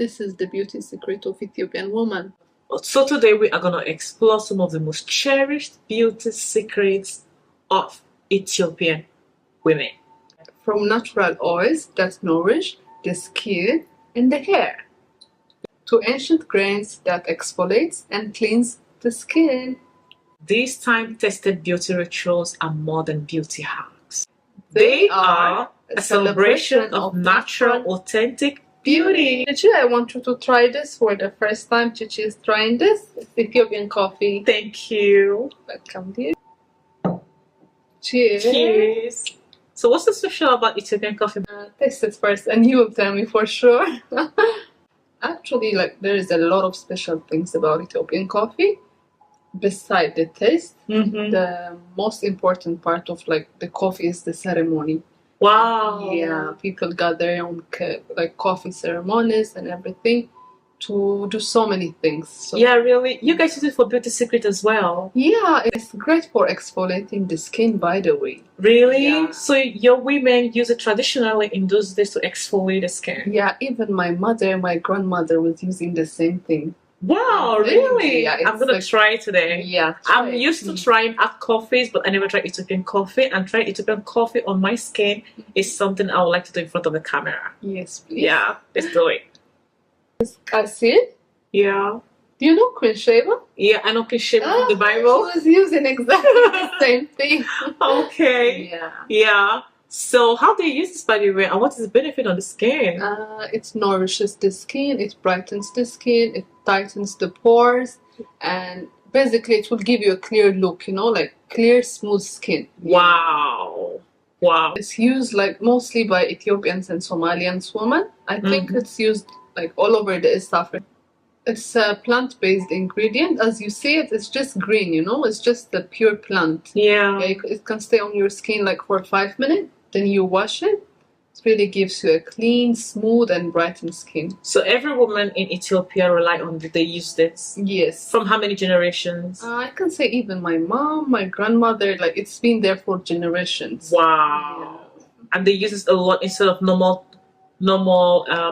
This is the beauty secret of Ethiopian woman. So today we are going to explore some of the most cherished beauty secrets of Ethiopian women. From natural oils that nourish the skin and the hair, to ancient grains that exfoliate and cleanse the skin. These time-tested beauty rituals are more than beauty hacks. They are a celebration of natural, authentic beauty. Chichi, I want you to try this for the first time. Chichi is trying this. It's Ethiopian coffee. Thank you. Welcome, dear. Cheers. Cheers. So what's so special about Ethiopian coffee? Taste it first and you will tell me for sure. Actually, there is a lot of special things about Ethiopian coffee. Beside the taste, the most important part of the coffee is the ceremony. Wow. Yeah, people got their own coffee ceremonies and everything to do so many things. So, yeah, really? You guys use it for beauty secret as well? Yeah, it's great for exfoliating the skin, by the way. Really? Yeah. So your women use it traditionally in those days to exfoliate the skin? Yeah, even my mother, my grandmother was using the same thing. Wow, really? Yeah, I'm gonna try it today. Yeah, I'm used to trying hot coffees, but I never tried Ethiopian coffee. And trying Ethiopian coffee on my skin is something I would like to do in front of the camera. Yes, please. Yeah, let's do it. QASIL? Yeah. Do you know Queen Sheba? Yeah, I know Queen Sheba from the Bible. She was using exactly the same thing. Okay. Yeah. Yeah. So how do you use this, by the way, and what is the benefit on the skin? It nourishes the skin, it brightens the skin, it tightens the pores, and basically it will give you a clear look, clear, smooth skin. Wow. Wow. It's used mostly by Ethiopians and Somalians women. I think it's used all over the East Africa. It's a plant-based ingredient. As you see it's just green, it's just the pure plant. Yeah. It can stay on your skin for 5 minutes. Then you wash it. It really gives you a clean, smooth, and brightened skin. So every woman in Ethiopia rely on it. They use this? Yes. From how many generations? I can say even my mom, my grandmother, it's been there for generations. Wow. Yeah. And they use this a lot instead of normal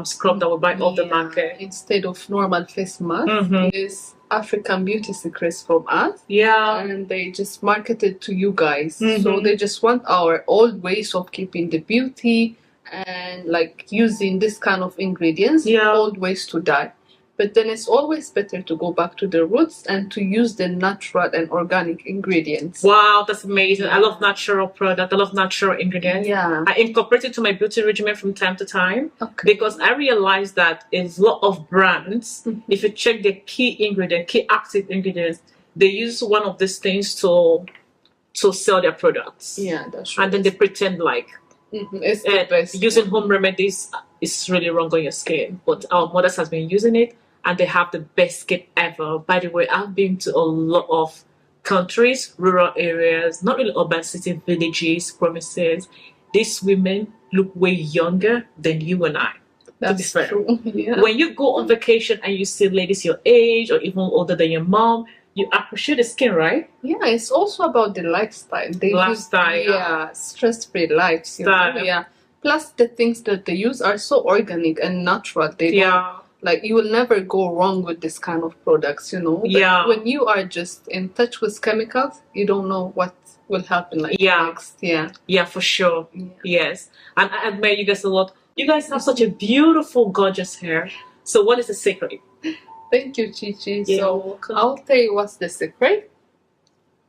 scrub that we buy off the market. Instead of normal face mask, it's African beauty secrets from us. Yeah. And they just market it to you guys. So they just want our old ways of keeping the beauty and using this kind of ingredients, old ways to die. But then it's always better to go back to the roots and to use the natural and organic ingredients. Wow, that's amazing. I love natural products. I love natural ingredients. Yeah. I incorporate it to my beauty regimen from time to time because I realize that in a lot of brands, if you check the key active ingredients, they use one of these things to sell their products. Yeah, that's right. And then they pretend it's the best. Using home remedies is really wrong on your skin. But our mothers has been using it, and they have the best skin ever. By the way, I've been to a lot of countries, rural areas, not really urban city, villages, provinces. These women look way younger than you and I. That's true. Yeah. When you go on vacation and you see ladies your age or even older than your mom, you appreciate the skin, right? Yeah, it's also about the lifestyle. They use stress-free lives. Yeah. Plus, the things that they use are so organic and natural. They don't, you will never go wrong with this kind of products, But when you are just in touch with chemicals, you don't know what will happen next. Yeah, for sure. Yeah. Yes. And I admire you guys a lot. You guys have such a beautiful, gorgeous hair. So what is the secret? Thank you, Chichi. So I'll tell you what's the secret.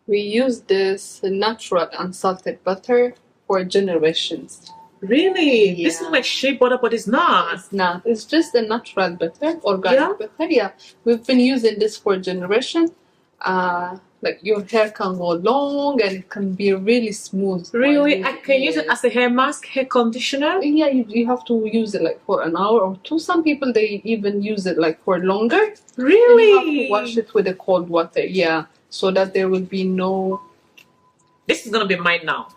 We use this natural unsalted butter for generations. Really? Yeah. This is like shea butter, but it's not. It's not. It's just a natural butter, organic butter. Yeah. We've been using this for generations. Your hair can go long and it can be really smooth. Really? I can use it as a hair mask, hair conditioner? Yeah, you have to use it for an hour or two. Some people, they even use it for longer. Really? And you have to wash it with the cold water. Yeah. So that there will be no... This is going to be mine now.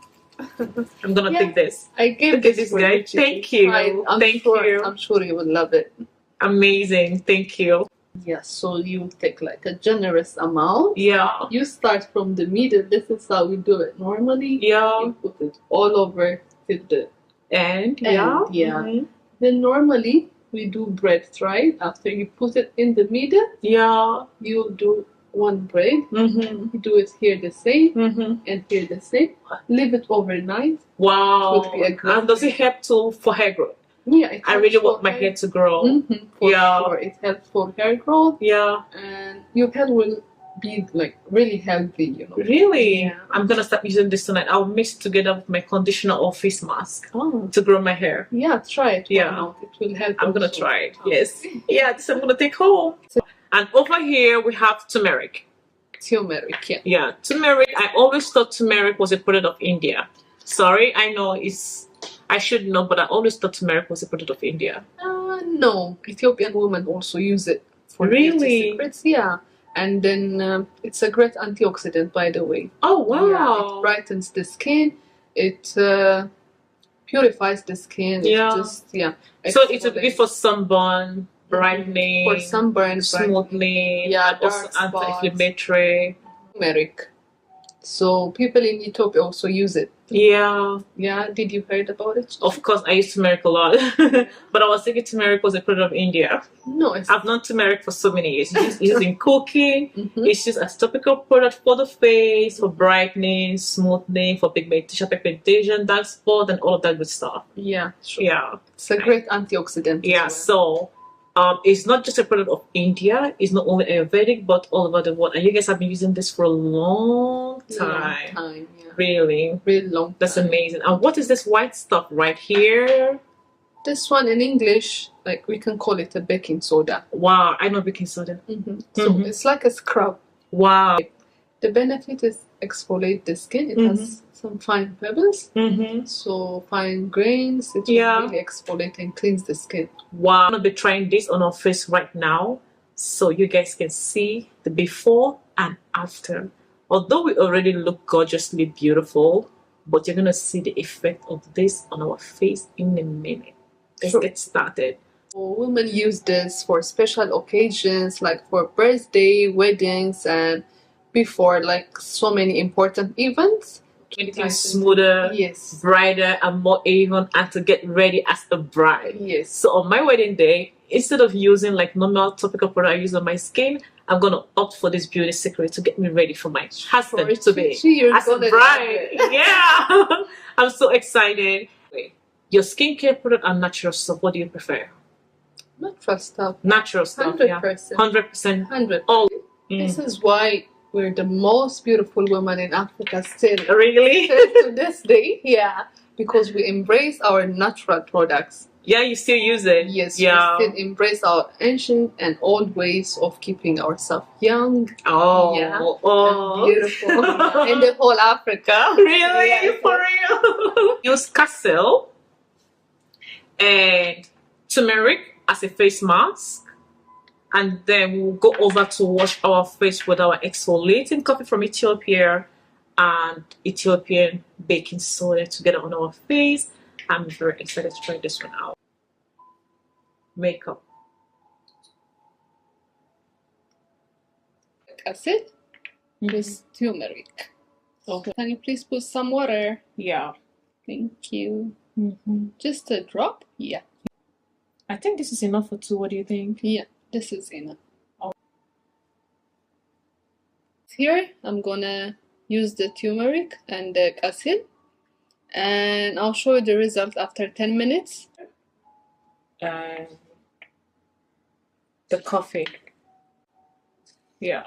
I'm going to take this. I gave this guy. Thank you. I'm sure you will love it. Amazing. Thank you. Yeah, so you take a generous amount. Yeah. You start from the middle. This is how we do it normally. Yeah. You put it all over to the end. Yeah. Then normally we do breadth, right? After you put it in the middle, yeah, you do one braid. You do it here the same, and here the same. Leave it overnight. Wow. It would be a great And does it help to for hair growth? Yeah, I really want my hair to grow. For Yeah. sure. It helps for hair growth. Yeah. And your hair will be like really healthy, you know. Really? Yeah. I'm gonna start using this tonight. I'll mix it together with my conditioner or face mask to grow my hair. Yeah, try it. Yeah. Why not? It will help. I'm gonna try it. Yes. Yeah, this I'm gonna take home. And over here we have turmeric. Turmeric, yeah. Yeah, turmeric. I always thought turmeric was a product of India. Sorry, I know I should know, but I always thought turmeric was a product of India. No, Ethiopian women also use it for beauty secrets. Yeah, and then it's a great antioxidant, by the way. Oh wow! Yeah, it brightens the skin. It purifies the skin. Yeah, So it's a good for sunburn, brightening, for sunburn, smoothing. Yeah, also anti-inflammatory. Turmeric. So people in Ethiopia also use it. Yeah. Yeah, did you heard about it? Of course, I use turmeric a lot. But I was thinking turmeric was a product of India. No, I've known turmeric for so many years. It's used in cooking. It's just a topical product for the face, for brightening, smoothing, for pigmentation, dark spot, and all of that good stuff. Yeah, sure. Yeah. It's a great antioxidant. Yeah, so it's not just a product of India. It's not only Ayurvedic, but all over the world. And you guys have been using this for a long time. Yeah. Really? Really long. That's amazing. And what is this white stuff right here? This one in English, like we can call it a baking soda. Wow, I know baking soda. So it's like a scrub. Wow. The benefit is exfoliate the skin. It has some fine pebbles, so fine grains. It will really exfoliate and cleanse the skin. Wow. I'm gonna be trying this on our face right now, so you guys can see the before and after. Although we already look gorgeously beautiful, but you're gonna see the effect of this on our face in a minute. Let's get started. Women use this for special occasions, like for birthday, weddings, and before like so many important events. Anything smoother, brighter, and more even, and to get ready as a bride. Yes. So on my wedding day, instead of using like normal topical product I use on my skin, I'm gonna opt for this beauty secret to get me ready for my husband to be as a bride. Yeah. I'm so excited. Your skincare product and natural stuff, what do you prefer? Natural stuff. Natural stuff. 100%. 100%. 100%. Oh. This is why we're the most beautiful women in Africa still. Really? To this day, yeah. Because we embrace our natural products. Yeah, you still use it. Yes, we still embrace our ancient and old ways of keeping ourselves young. Oh, yeah, and beautiful in the whole Africa. Really? Yeah. For real? Use QASIL and turmeric as a face mask, and then we'll go over to wash our face with our exfoliating coffee from Ethiopia and Ethiopian baking soda together on our face. I'm very excited to try this one out. Makeup. Acid with turmeric. So can you please put some water? Yeah. Thank you. Just a drop? Yeah. I think this is enough for two. What do you think? Yeah, this is enough. Here, I'm gonna use the turmeric and the QASIL, and I'll show you the result after 10 minutes. And the coffee. Yeah.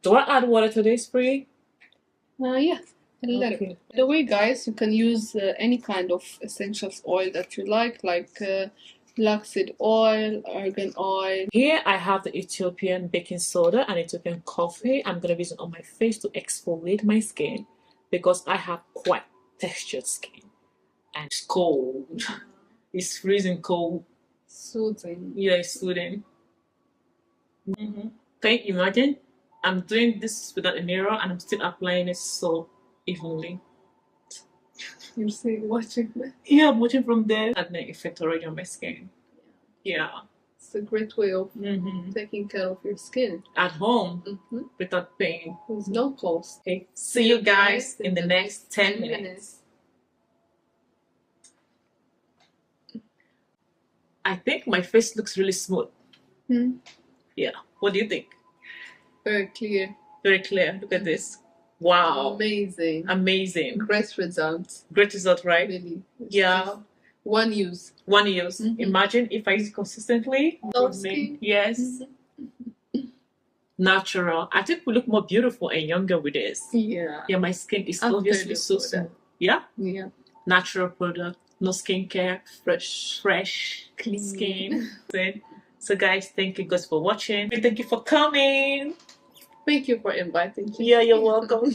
Do I add water to this, Brie? Yeah, a little bit. By the way, guys, you can use any kind of essentials oil that you like flaxseed oil, argan oil. Here I have the Ethiopian baking soda and Ethiopian coffee. I'm gonna use it on my face to exfoliate my skin because I have quite textured skin and it's cold. It's freezing cold. Soothing. Yeah, it's soothing. Can you imagine? I'm doing this without a mirror and I'm still applying it so evenly. You're saying watching that? Yeah, I'm watching from there. Had no effect already on my skin. Yeah. It's a great way of taking care of your skin. At home, without pain. With no cost. Okay. See you guys in the next 10 minutes. I think my face looks really smooth. Yeah. What do you think? Very clear. Very clear. Look at this. Wow. Amazing. Amazing. Great results. Great result, right? Really. Yeah. One use. One use. Imagine if I use it consistently. Skin. Yes. Natural. I think we look more beautiful and younger with this. Yeah. Yeah, my skin is obviously so smooth. Yeah? Yeah. Natural product. No skincare. Fresh. Clean skin. So guys, thank you guys for watching. Thank you for coming. Thank you for inviting me. Yeah, you're welcome.